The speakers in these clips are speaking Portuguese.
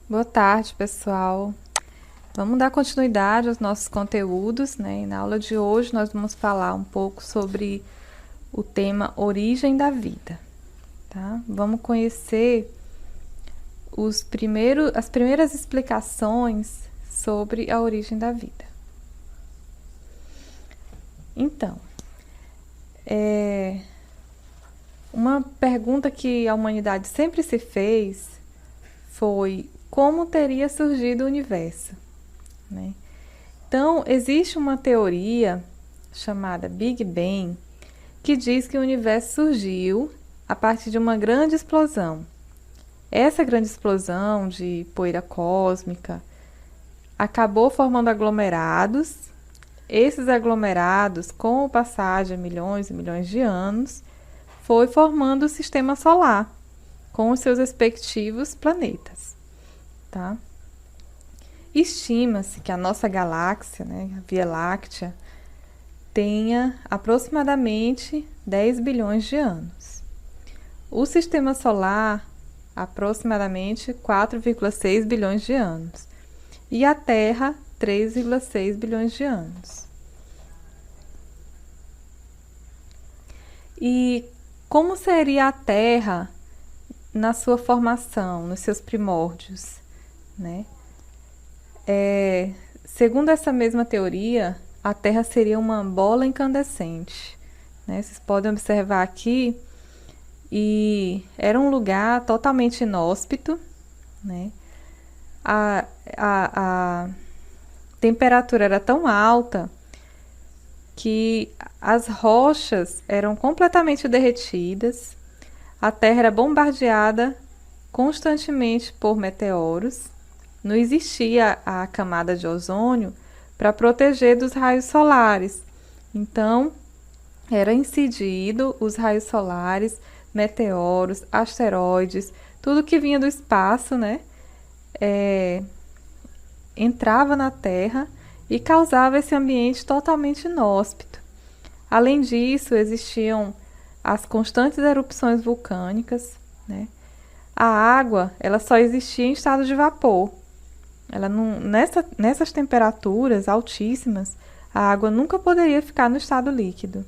Boa tarde, pessoal. Vamos dar continuidade aos nossos conteúdos, né? E na aula de hoje nós vamos falar um pouco sobre o tema origem da vida, tá? Vamos conhecer as primeiras explicações sobre a origem da vida. Então, uma pergunta que a humanidade sempre se fez foi como teria surgido o universo, né? Então, existe uma teoria chamada Big Bang que diz que o universo surgiu a partir de uma grande explosão. Essa grande explosão de poeira cósmica acabou formando aglomerados. Esses aglomerados, com o passar de milhões e milhões de anos, foi formando o sistema solar com os seus respectivos planetas, tá? Estima-se que a nossa galáxia, né, a Via Láctea, tenha aproximadamente 10 bilhões de anos. O sistema solar, aproximadamente 4,6 bilhões de anos. E a Terra, 3,6 bilhões de anos. E como seria a Terra na sua formação, nos seus primórdios, né? Segundo essa mesma teoria, a Terra seria uma bola incandescente, né? Vocês podem observar aqui, e era um lugar totalmente inóspito, né? A temperatura era tão alta que as rochas eram completamente derretidas, a Terra era bombardeada constantemente por meteoros, não existia a camada de ozônio para proteger dos raios solares. Então, era incidido os raios solares, meteoros, asteroides, tudo que vinha do espaço, né? Entrava na Terra e causava esse ambiente totalmente inóspito. Além disso, existiam as constantes erupções vulcânicas, né? A água, ela só existia em estado de vapor. Ela não, nessas temperaturas altíssimas, a água nunca poderia ficar no estado líquido,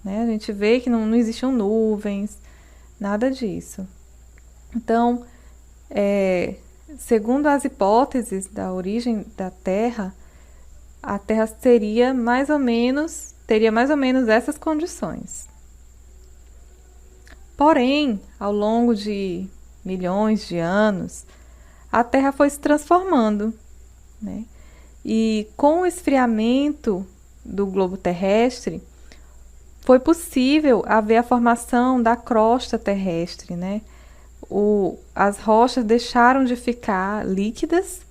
né? A gente vê que não existiam nuvens, nada disso. Então, segundo as hipóteses da origem da Terra, a Terra teria mais ou menos essas condições. Porém, ao longo de milhões de anos, a Terra foi se transformando, né? E com o esfriamento do globo terrestre, foi possível haver a formação da crosta terrestre, né? As rochas deixaram de ficar líquidas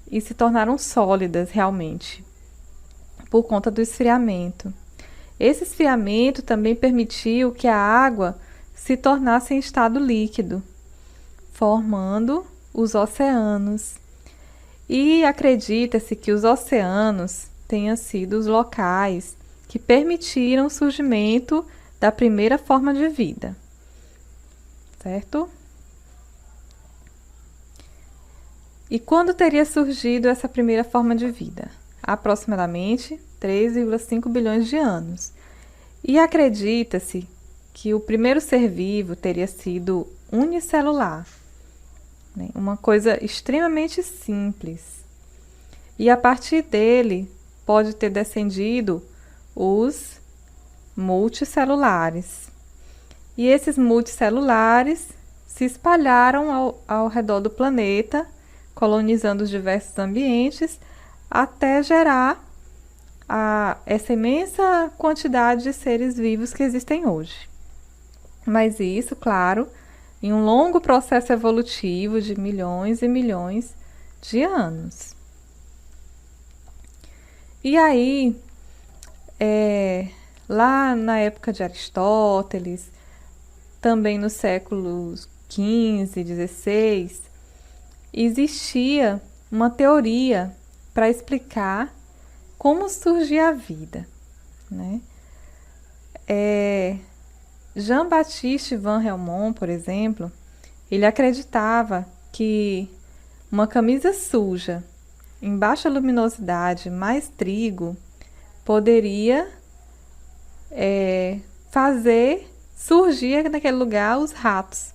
e se tornaram sólidas realmente, por conta do esfriamento. Esse esfriamento também permitiu que a água se tornasse em estado líquido, formando os oceanos. E acredita-se que os oceanos tenham sido os locais que permitiram o surgimento da primeira forma de vida, certo? E quando teria surgido essa primeira forma de vida? Aproximadamente 3,5 bilhões de anos. E acredita-se que o primeiro ser vivo teria sido unicelular, né? Uma coisa extremamente simples. E a partir dele pode ter descendido os multicelulares. E esses multicelulares se espalharam ao redor do planeta, colonizando os diversos ambientes, até gerar essa imensa quantidade de seres vivos que existem hoje. Mas isso, claro, em um longo processo evolutivo de milhões e milhões de anos. E aí, lá na época de Aristóteles, também nos séculos XV, XVI, existia uma teoria para explicar como surgia a vida, né? Jean-Baptiste Van Helmont, por exemplo, ele acreditava que uma camisa suja, em baixa luminosidade, mais trigo, poderia fazer surgir naquele lugar os ratos.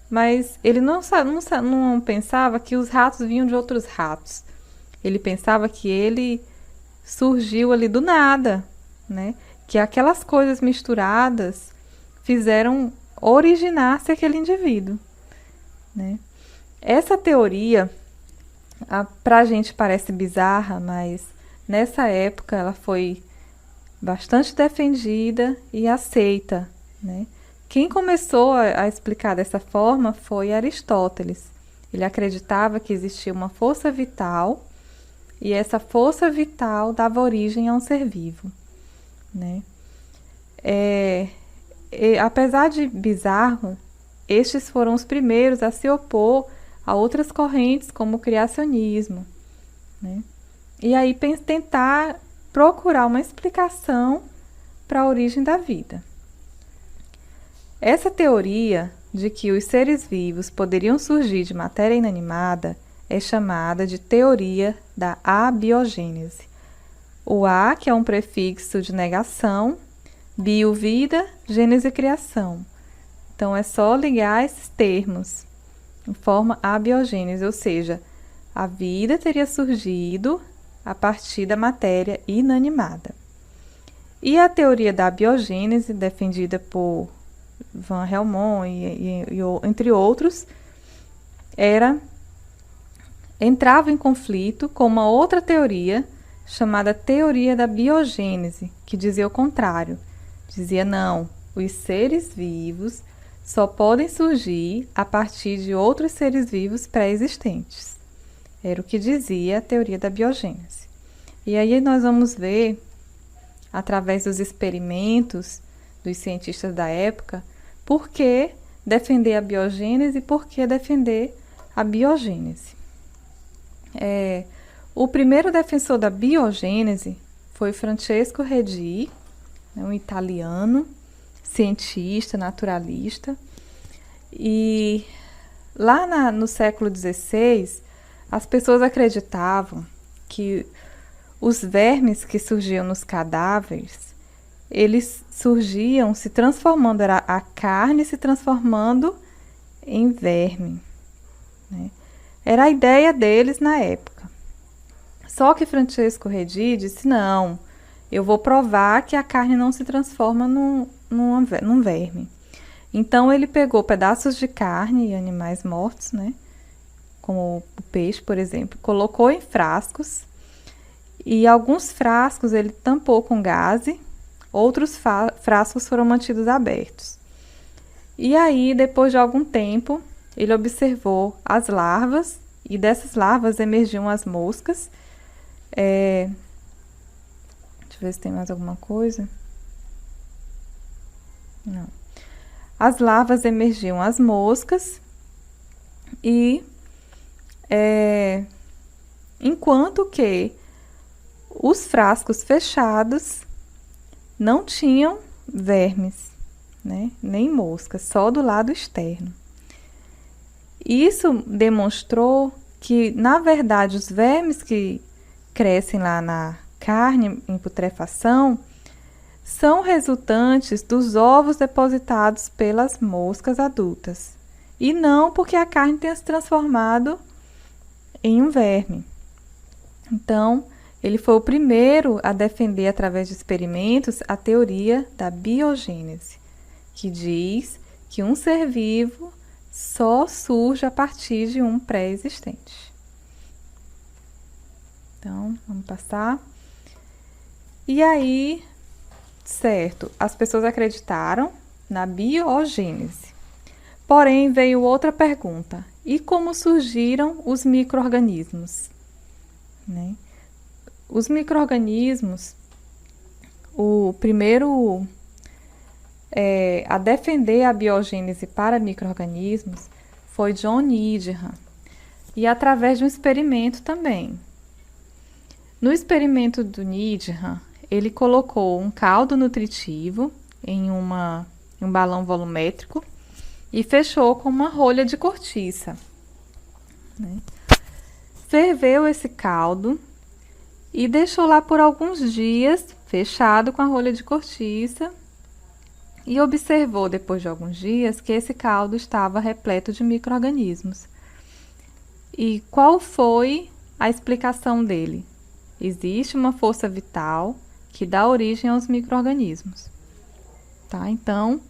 Mas ele não pensava que os ratos vinham de outros ratos. Ele pensava que ele surgiu ali do nada, né? Que aquelas coisas misturadas fizeram originar-se aquele indivíduo, né? Essa teoria, para a gente parece bizarra, mas nessa época ela foi bastante defendida e aceita, né? Quem começou a explicar dessa forma foi Aristóteles. Ele acreditava que existia uma força vital e essa força vital dava origem a um ser vivo, né? Apesar de bizarro, estes foram os primeiros a se opor a outras correntes como o criacionismo, né? E aí tentar procurar uma explicação para a origem da vida. Essa teoria de que os seres vivos poderiam surgir de matéria inanimada é chamada de teoria da abiogênese. O a, que é um prefixo de negação, bio, vida, gênese, criação. Então, é só ligar esses termos em forma abiogênese, ou seja, a vida teria surgido a partir da matéria inanimada. E a teoria da abiogênese, defendida por Van Helmont e entre outros, entrava em conflito com uma outra teoria chamada teoria da biogênese, que dizia o contrário. Dizia, não, os seres vivos só podem surgir a partir de outros seres vivos pré-existentes. Era o que dizia a teoria da biogênese. E aí nós vamos ver, através dos experimentos dos cientistas da época, por que defender a biogênese e por que defender a biogênese. O primeiro defensor da biogênese foi Francesco Redi, um italiano, cientista, naturalista. E lá no século XVI, as pessoas acreditavam que os vermes que surgiam nos cadáveres, eles surgiam se transformando, era a carne se transformando em verme, né? Era a ideia deles na época. Só que Francesco Redi disse, não, eu vou provar que a carne não se transforma num verme. Então ele pegou pedaços de carne e animais mortos, né? Como o peixe, por exemplo, colocou em frascos e alguns frascos ele tampou com gaze, outros frascos foram mantidos abertos. E aí, depois de algum tempo, ele observou as larvas e dessas larvas emergiam as moscas. Deixa eu ver se tem mais alguma coisa. Não. As larvas emergiam as moscas e enquanto que os frascos fechados não tinham vermes, né? Nem moscas, só do lado externo. Isso demonstrou que, na verdade, os vermes que crescem lá na carne em putrefação são resultantes dos ovos depositados pelas moscas adultas, e não porque a carne tenha se transformado em um verme. Então, ele foi o primeiro a defender, através de experimentos, a teoria da biogênese, que diz que um ser vivo só surge a partir de um pré-existente. Então, vamos passar. E aí, certo, as pessoas acreditaram na biogênese. Porém, veio outra pergunta. E como surgiram os micro-organismos? Né? Os micro-organismos, o primeiro a defender a biogênese para micro-organismos foi John Needham, e através de um experimento também. No experimento do Needham, ele colocou um caldo nutritivo em um balão volumétrico e fechou com uma rolha de cortiça, né? ferveu esse caldo e deixou lá por alguns dias, fechado com a rolha de cortiça, e observou depois de alguns dias que esse caldo estava repleto de micro-organismos. E qual foi a explicação dele? Existe uma força vital que dá origem aos micro-organismos. Tá? Então,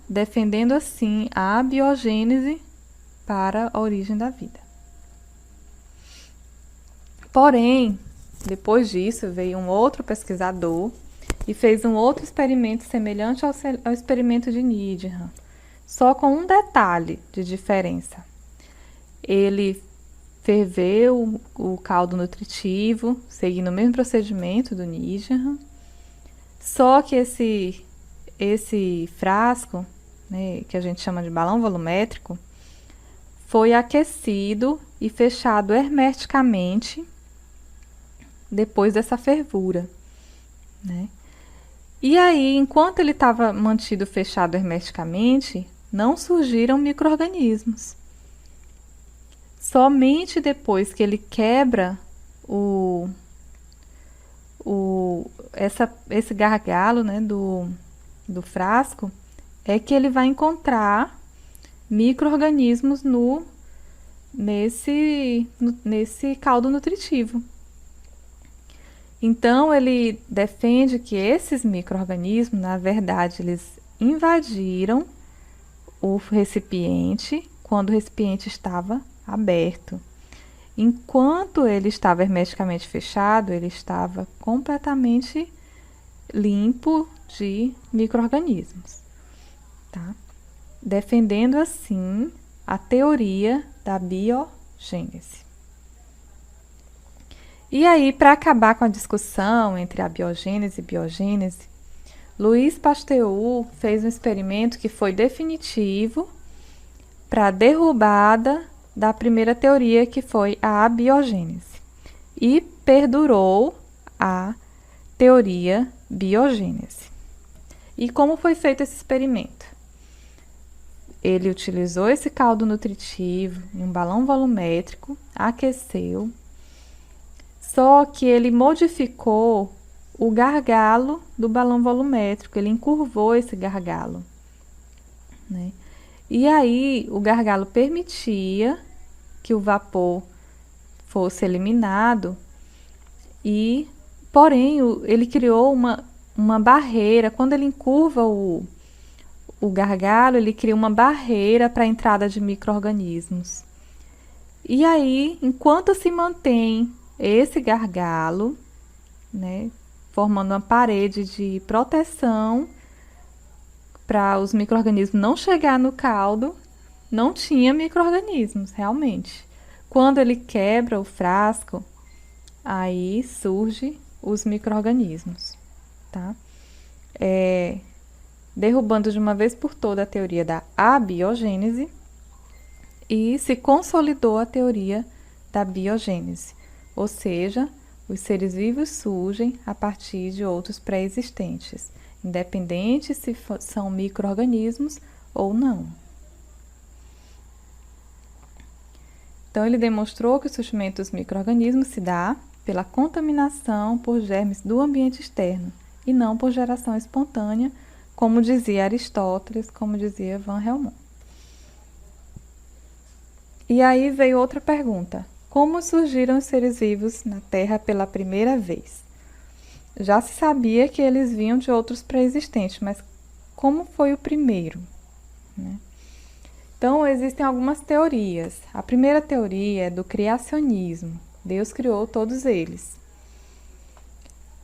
defendendo assim a abiogênese para a origem da vida. Porém, depois disso, veio um outro pesquisador e fez um outro experimento semelhante ao experimento de Needham, só com um detalhe de diferença. Ele ferveu o caldo nutritivo, seguindo o mesmo procedimento do Needham, só que esse frasco, né, que a gente chama de balão volumétrico, foi aquecido e fechado hermeticamente depois dessa fervura, né? E aí, enquanto ele estava mantido fechado hermeticamente, não surgiram micro-organismos. Somente depois que ele quebra esse gargalo, né, do frasco, é que ele vai encontrar micro-organismos nesse caldo nutritivo. Então, ele defende que esses micro-organismos, na verdade, eles invadiram o recipiente quando o recipiente estava aberto. Enquanto ele estava hermeticamente fechado, ele estava completamente limpo de micro-organismos, tá? Defendendo assim a teoria da biogênese. E aí, para acabar com a discussão entre a biogênese e biogênese, Louis Pasteur fez um experimento que foi definitivo para a derrubada da primeira teoria, que foi a abiogênese, e perdurou a teoria biogênese. E como foi feito esse experimento? Ele utilizou esse caldo nutritivo em um balão volumétrico, aqueceu, só que ele modificou o gargalo do balão volumétrico, ele encurvou esse gargalo, né? E aí o gargalo permitia que o vapor fosse eliminado, porém ele criou uma barreira. Quando ele encurva o gargalo, ele cria uma barreira para a entrada de micro-organismos. E aí, enquanto se mantém esse gargalo, né, formando uma parede de proteção para os micro-organismos não chegar no caldo, não tinha micro-organismos, realmente. Quando ele quebra o frasco, aí surge os micro-organismos, tá? Derrubando de uma vez por toda a teoria da abiogênese, e se consolidou a teoria da biogênese, ou seja, os seres vivos surgem a partir de outros pré-existentes, independente se são micro-organismos ou não. Então, ele demonstrou que o surgimento dos micro-organismos se dá pela contaminação por germes do ambiente externo e não por geração espontânea, como dizia Aristóteles, como dizia Van Helmont. E aí veio outra pergunta: como surgiram os seres vivos na Terra pela primeira vez? Já se sabia que eles vinham de outros pré-existentes, mas como foi o primeiro, né? Então, existem algumas teorias. A primeira teoria é do criacionismo. Deus criou todos eles.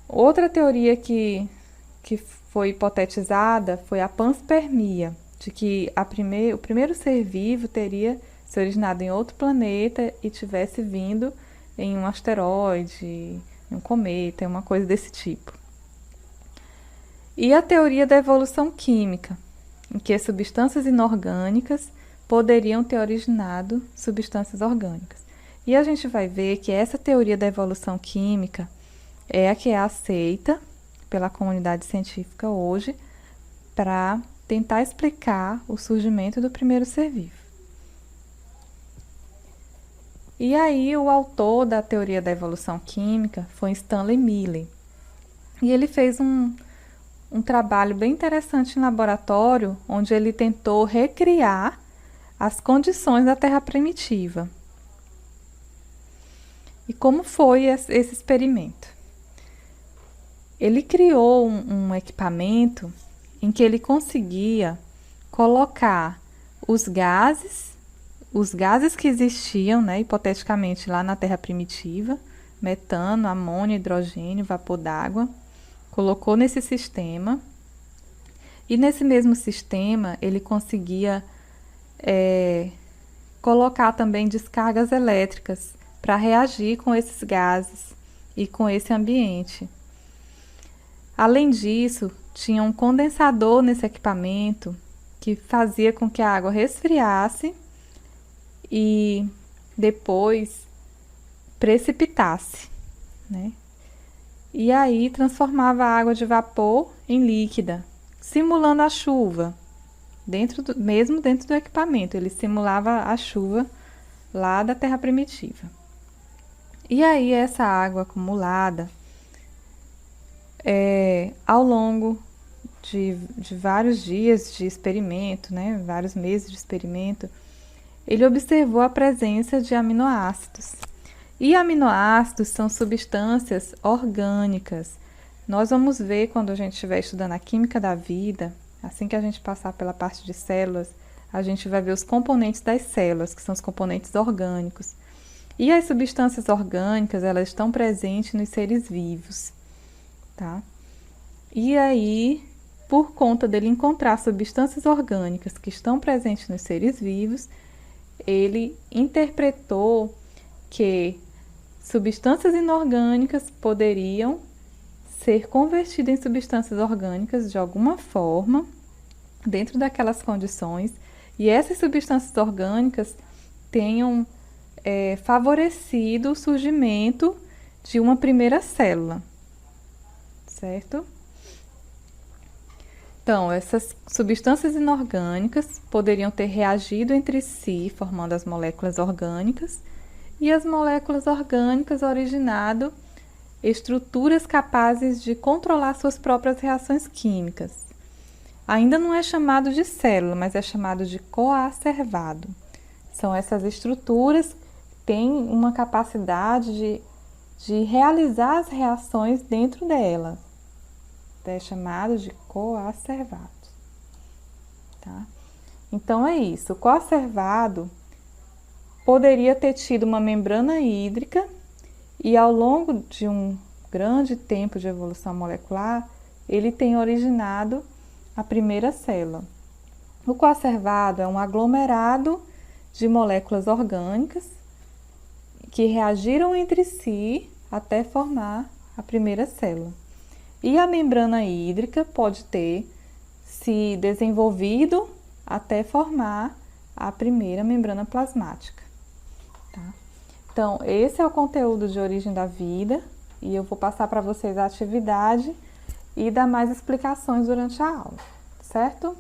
Outra teoria que foi hipotetizada foi a panspermia, de que o primeiro ser vivo teria se originado em outro planeta e tivesse vindo em um asteroide, em um cometa, uma coisa desse tipo. E a teoria da evolução química, em que substâncias inorgânicas poderiam ter originado substâncias orgânicas. E a gente vai ver que essa teoria da evolução química é a que é aceita pela comunidade científica hoje para tentar explicar o surgimento do primeiro ser vivo. E aí o autor da teoria da evolução química foi Stanley Miller. E ele fez um trabalho bem interessante em laboratório, onde ele tentou recriar as condições da Terra primitiva. E como foi esse experimento? Ele criou um equipamento em que ele conseguia colocar os gases que existiam, né, hipoteticamente lá na Terra primitiva, metano, amônio, hidrogênio, vapor d'água, colocou nesse sistema, e nesse mesmo sistema ele conseguia colocar também descargas elétricas para reagir com esses gases e com esse ambiente. Além disso, tinha um condensador nesse equipamento que fazia com que a água resfriasse e depois precipitasse, né? E aí transformava a água de vapor em líquida, simulando a chuva, mesmo dentro do equipamento. Ele simulava a chuva lá da Terra primitiva. E aí essa água acumulada, ao longo de vários dias de experimento, né, vários meses de experimento, ele observou a presença de aminoácidos. E aminoácidos são substâncias orgânicas. Nós vamos ver quando a gente estiver estudando a química da vida, assim que a gente passar pela parte de células, a gente vai ver os componentes das células, que são os componentes orgânicos. E as substâncias orgânicas, elas estão presentes nos seres vivos, tá? E aí, por conta dele encontrar substâncias orgânicas que estão presentes nos seres vivos, ele interpretou que substâncias inorgânicas poderiam ser convertidas em substâncias orgânicas de alguma forma, dentro daquelas condições, e essas substâncias orgânicas tenham favorecido o surgimento de uma primeira célula, certo? Então, essas substâncias inorgânicas poderiam ter reagido entre si, formando as moléculas orgânicas, e as moléculas orgânicas originado estruturas capazes de controlar suas próprias reações químicas. Ainda não é chamado de célula, mas é chamado de coacervado. São essas estruturas que têm uma capacidade de realizar as reações dentro delas. É chamado de coacervado. Tá? Então é isso. O coacervado poderia ter tido uma membrana hídrica e ao longo de um grande tempo de evolução molecular, ele tem originado a primeira célula. O coacervado é um aglomerado de moléculas orgânicas que reagiram entre si até formar a primeira célula. E a membrana hídrica pode ter se desenvolvido até formar a primeira membrana plasmática. Tá? Então, esse é o conteúdo de origem da vida e eu vou passar para vocês a atividade e dar mais explicações durante a aula, certo?